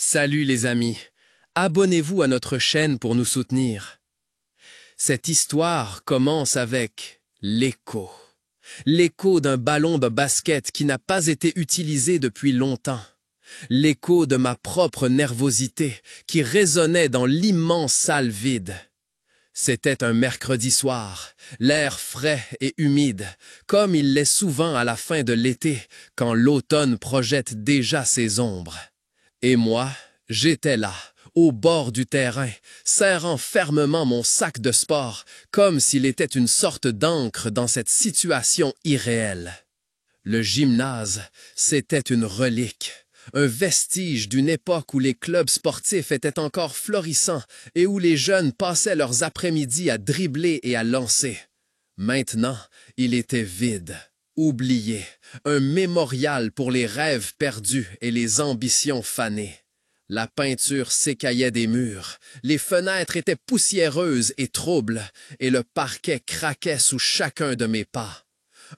Salut les amis, abonnez-vous à notre chaîne pour nous soutenir. Cette histoire commence avec l'écho. L'écho d'un ballon de basket qui n'a pas été utilisé depuis longtemps. L'écho de ma propre nervosité qui résonnait dans l'immense salle vide. C'était un mercredi soir, l'air frais et humide, comme il l'est souvent à la fin de l'été, quand l'automne projette déjà ses ombres. Et moi, j'étais là, au bord du terrain, serrant fermement mon sac de sport, comme s'il était une sorte d'encre dans cette situation irréelle. Le gymnase, c'était une relique, un vestige d'une époque où les clubs sportifs étaient encore florissants et où les jeunes passaient leurs après-midi à dribbler et à lancer. Maintenant, il était vide, oublié, un mémorial pour les rêves perdus et les ambitions fanées. La peinture s'écaillait des murs, les fenêtres étaient poussiéreuses et troubles, et le parquet craquait sous chacun de mes pas.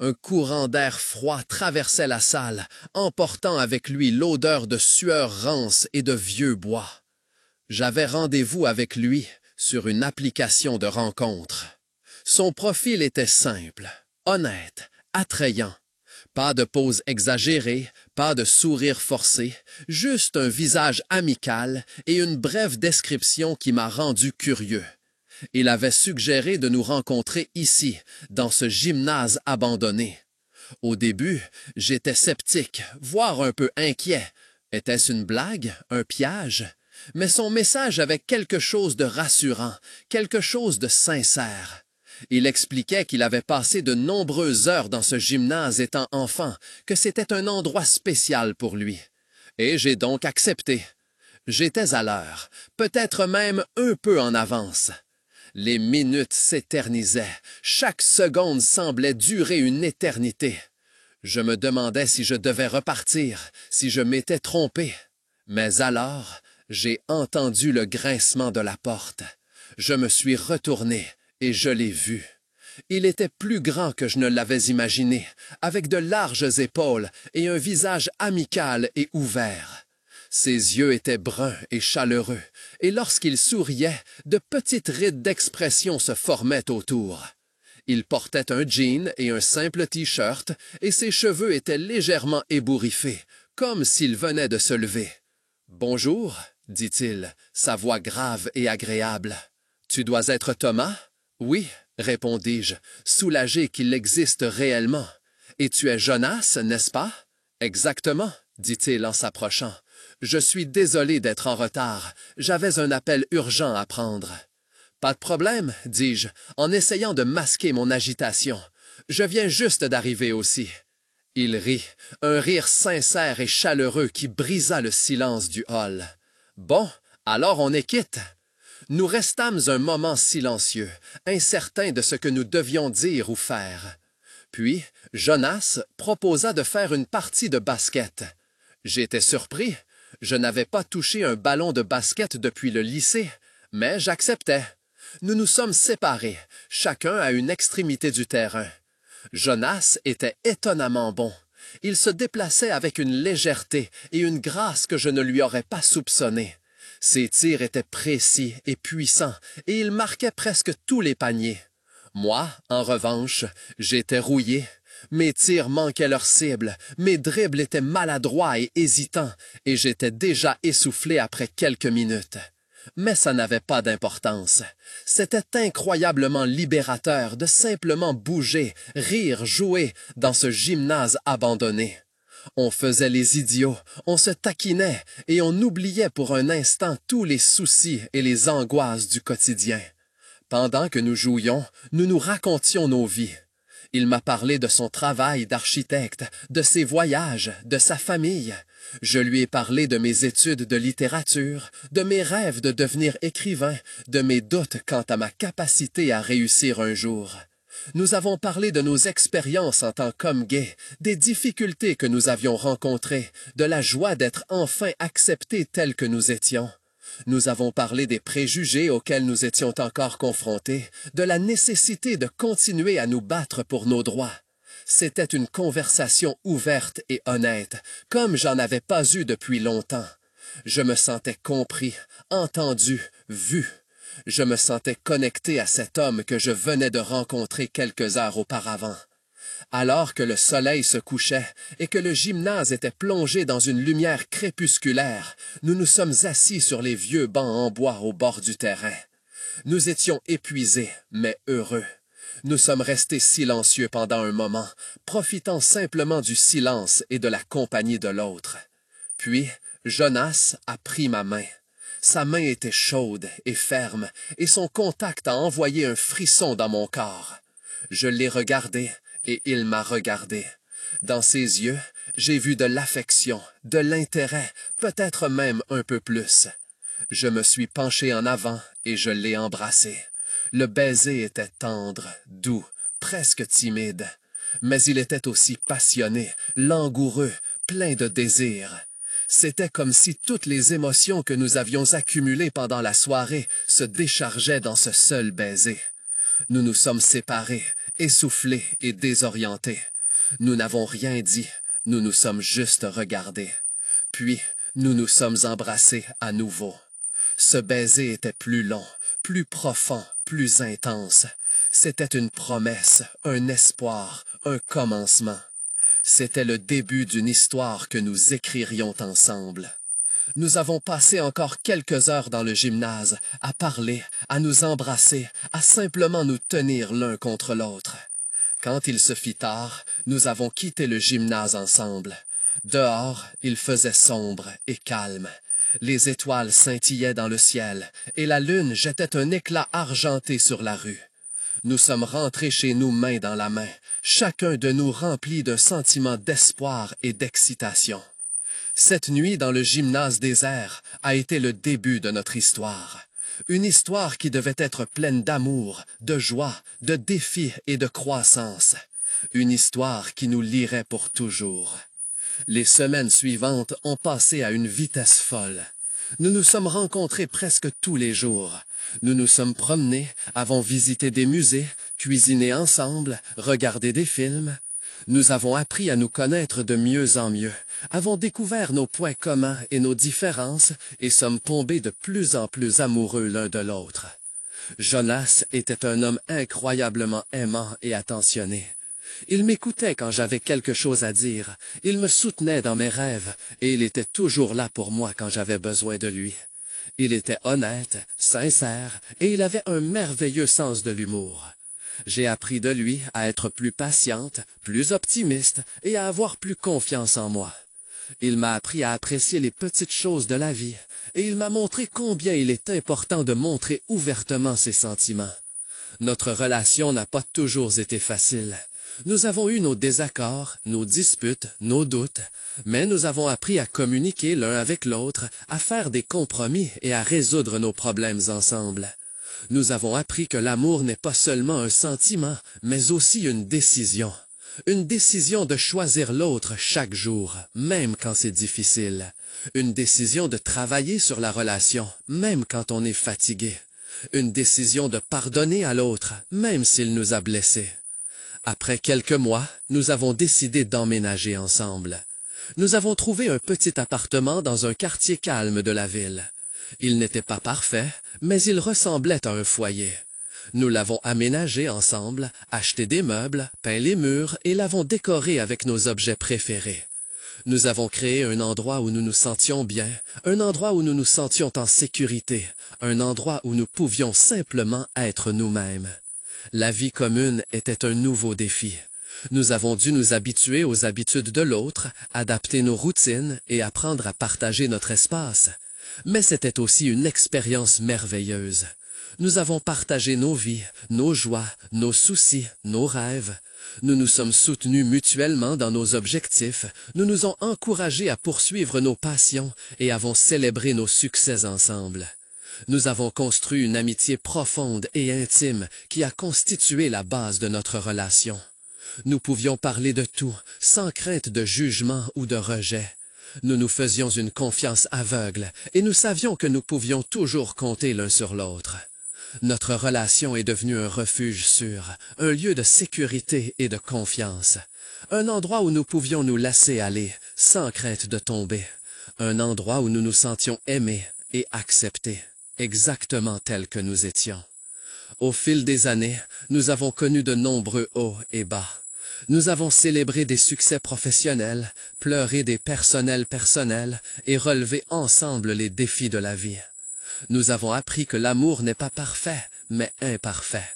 Un courant d'air froid traversait la salle, emportant avec lui l'odeur de sueur rance et de vieux bois. J'avais rendez-vous avec lui sur une application de rencontre. Son profil était simple, honnête, attrayant. Pas de pose exagérée, pas de sourire forcé, juste un visage amical et une brève description qui m'a rendu curieux. Il avait suggéré de nous rencontrer ici, dans ce gymnase abandonné. Au début, j'étais sceptique, voire un peu inquiet. Était-ce une blague, un piège? Mais son message avait quelque chose de rassurant, quelque chose de sincère. Il expliquait qu'il avait passé de nombreuses heures dans ce gymnase étant enfant, que c'était un endroit spécial pour lui. Et j'ai donc accepté. J'étais à l'heure, peut-être même un peu en avance. Les minutes s'éternisaient, chaque seconde semblait durer une éternité. Je me demandais si je devais repartir, si je m'étais trompé. Mais alors, j'ai entendu le grincement de la porte. Je me suis retourné et je l'ai vu. Il était plus grand que je ne l'avais imaginé, avec de larges épaules et un visage amical et ouvert. Ses yeux étaient bruns et chaleureux, et lorsqu'il souriait, de petites rides d'expression se formaient autour. Il portait un jean et un simple t-shirt, et ses cheveux étaient légèrement ébouriffés, comme s'il venait de se lever. « Bonjour, » dit-il, sa voix grave et agréable. « Tu dois être Thomas? »« Oui, » répondis-je, soulagé qu'il existe réellement. « Et tu es Jonas, n'est-ce pas? »« Exactement, » dit-il en s'approchant. « Je suis désolé d'être en retard. J'avais un appel urgent à prendre. »« Pas de problème, » dis-je, en essayant de masquer mon agitation. « Je viens juste d'arriver aussi. » Il rit, un rire sincère et chaleureux qui brisa le silence du hall. « Bon, alors on est quitte. » Nous restâmes un moment silencieux, incertains de ce que nous devions dire ou faire. Puis, Jonas proposa de faire une partie de basket. J'étais surpris. Je n'avais pas touché un ballon de basket depuis le lycée, mais j'acceptais. Nous nous sommes séparés, chacun à une extrémité du terrain. Jonas était étonnamment bon. Il se déplaçait avec une légèreté et une grâce que je ne lui aurais pas soupçonnées. Ses tirs étaient précis et puissants, et il marquait presque tous les paniers. Moi, en revanche, j'étais rouillé. Mes tirs manquaient leur cible, mes dribbles étaient maladroits et hésitants, et j'étais déjà essoufflé après quelques minutes. Mais ça n'avait pas d'importance. C'était incroyablement libérateur de simplement bouger, rire, jouer dans ce gymnase abandonné. On faisait les idiots, on se taquinait et on oubliait pour un instant tous les soucis et les angoisses du quotidien. Pendant que nous jouions, nous nous racontions nos vies. Il m'a parlé de son travail d'architecte, de ses voyages, de sa famille. Je lui ai parlé de mes études de littérature, de mes rêves de devenir écrivain, de mes doutes quant à ma capacité à réussir un jour. Nous avons parlé de nos expériences en tant qu'hommes gays, des difficultés que nous avions rencontrées, de la joie d'être enfin acceptés tels que nous étions. Nous avons parlé des préjugés auxquels nous étions encore confrontés, de la nécessité de continuer à nous battre pour nos droits. C'était une conversation ouverte et honnête, comme j'en avais pas eu depuis longtemps. Je me sentais compris, entendu, vu. Je me sentais connecté à cet homme que je venais de rencontrer quelques heures auparavant. Alors que le soleil se couchait et que le gymnase était plongé dans une lumière crépusculaire, nous nous sommes assis sur les vieux bancs en bois au bord du terrain. Nous étions épuisés, mais heureux. Nous sommes restés silencieux pendant un moment, profitant simplement du silence et de la compagnie de l'autre. Puis, Jonas a pris ma main. Sa main était chaude et ferme, et son contact a envoyé un frisson dans mon corps. Je l'ai regardé, et il m'a regardé. Dans ses yeux, j'ai vu de l'affection, de l'intérêt, peut-être même un peu plus. Je me suis penché en avant et je l'ai embrassé. Le baiser était tendre, doux, presque timide, mais il était aussi passionné, langoureux, plein de désir. C'était comme si toutes les émotions que nous avions accumulées pendant la soirée se déchargeaient dans ce seul baiser. Nous nous sommes séparés, essoufflés et désorientés. Nous n'avons rien dit, nous nous sommes juste regardés. Puis, nous nous sommes embrassés à nouveau. Ce baiser était plus long, plus profond, plus intense. C'était une promesse, un espoir, un commencement. C'était le début d'une histoire que nous écririons ensemble. Nous avons passé encore quelques heures dans le gymnase, à parler, à nous embrasser, à simplement nous tenir l'un contre l'autre. Quand il se fit tard, nous avons quitté le gymnase ensemble. Dehors, il faisait sombre et calme. Les étoiles scintillaient dans le ciel, et la lune jetait un éclat argenté sur la rue. Nous sommes rentrés chez nous main dans la main, chacun de nous rempli d'un sentiment d'espoir et d'excitation. Cette nuit dans le gymnase désert a été le début de notre histoire. Une histoire qui devait être pleine d'amour, de joie, de défis et de croissance. Une histoire qui nous lierait pour toujours. Les semaines suivantes ont passé à une vitesse folle. Nous nous sommes rencontrés presque tous les jours. Nous nous sommes promenés, avons visité des musées, cuisiné ensemble, regardé des films. Nous avons appris à nous connaître de mieux en mieux, avons découvert nos points communs et nos différences et sommes tombés de plus en plus amoureux l'un de l'autre. Jonas était un homme incroyablement aimant et attentionné. Il m'écoutait quand j'avais quelque chose à dire, il me soutenait dans mes rêves et il était toujours là pour moi quand j'avais besoin de lui. Il était honnête, sincère et il avait un merveilleux sens de l'humour. J'ai appris de lui à être plus patiente, plus optimiste et à avoir plus confiance en moi. Il m'a appris à apprécier les petites choses de la vie et il m'a montré combien il est important de montrer ouvertement ses sentiments. Notre relation n'a pas toujours été facile. Nous avons eu nos désaccords, nos disputes, nos doutes, mais nous avons appris à communiquer l'un avec l'autre, à faire des compromis et à résoudre nos problèmes ensemble. Nous avons appris que l'amour n'est pas seulement un sentiment, mais aussi une décision. Une décision de choisir l'autre chaque jour, même quand c'est difficile. Une décision de travailler sur la relation, même quand on est fatigué. Une décision de pardonner à l'autre, même s'il nous a blessés. Après quelques mois, nous avons décidé d'emménager ensemble. Nous avons trouvé un petit appartement dans un quartier calme de la ville. Il n'était pas parfait, mais il ressemblait à un foyer. Nous l'avons aménagé ensemble, acheté des meubles, peint les murs et l'avons décoré avec nos objets préférés. Nous avons créé un endroit où nous nous sentions bien, un endroit où nous nous sentions en sécurité, un endroit où nous pouvions simplement être nous-mêmes. La vie commune était un nouveau défi. Nous avons dû nous habituer aux habitudes de l'autre, adapter nos routines et apprendre à partager notre espace. Mais c'était aussi une expérience merveilleuse. Nous avons partagé nos vies, nos joies, nos soucis, nos rêves. Nous nous sommes soutenus mutuellement dans nos objectifs, nous nous ont encouragés à poursuivre nos passions et avons célébré nos succès ensemble. Nous avons construit une amitié profonde et intime qui a constitué la base de notre relation. Nous pouvions parler de tout, sans crainte de jugement ou de rejet. Nous nous faisions une confiance aveugle et nous savions que nous pouvions toujours compter l'un sur l'autre. Notre relation est devenue un refuge sûr, un lieu de sécurité et de confiance. Un endroit où nous pouvions nous laisser aller, sans crainte de tomber. un endroit où nous nous sentions aimés et acceptés, exactement tels que nous étions. Au fil des années, nous avons connu de nombreux hauts et bas. Nous avons célébré des succès professionnels, pleuré des personnels et relevé ensemble les défis de la vie. Nous avons appris que l'amour n'est pas parfait, mais imparfait.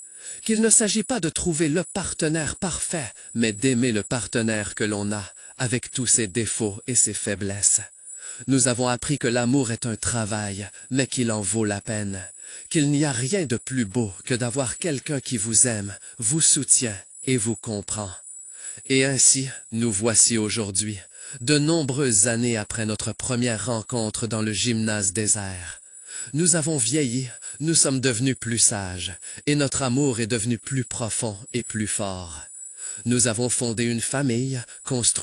Qu'il ne s'agit pas de trouver le partenaire parfait, mais d'aimer le partenaire que l'on a, avec tous ses défauts et ses faiblesses. Nous avons appris que l'amour est un travail, mais qu'il en vaut la peine. Qu'il n'y a rien de plus beau que d'avoir quelqu'un qui vous aime, vous soutient et vous comprend. Et ainsi, nous voici aujourd'hui, de nombreuses années après notre première rencontre dans le gymnase désert. Nous avons vieilli, nous sommes devenus plus sages, et notre amour est devenu plus profond et plus fort. Nous avons fondé une famille, construit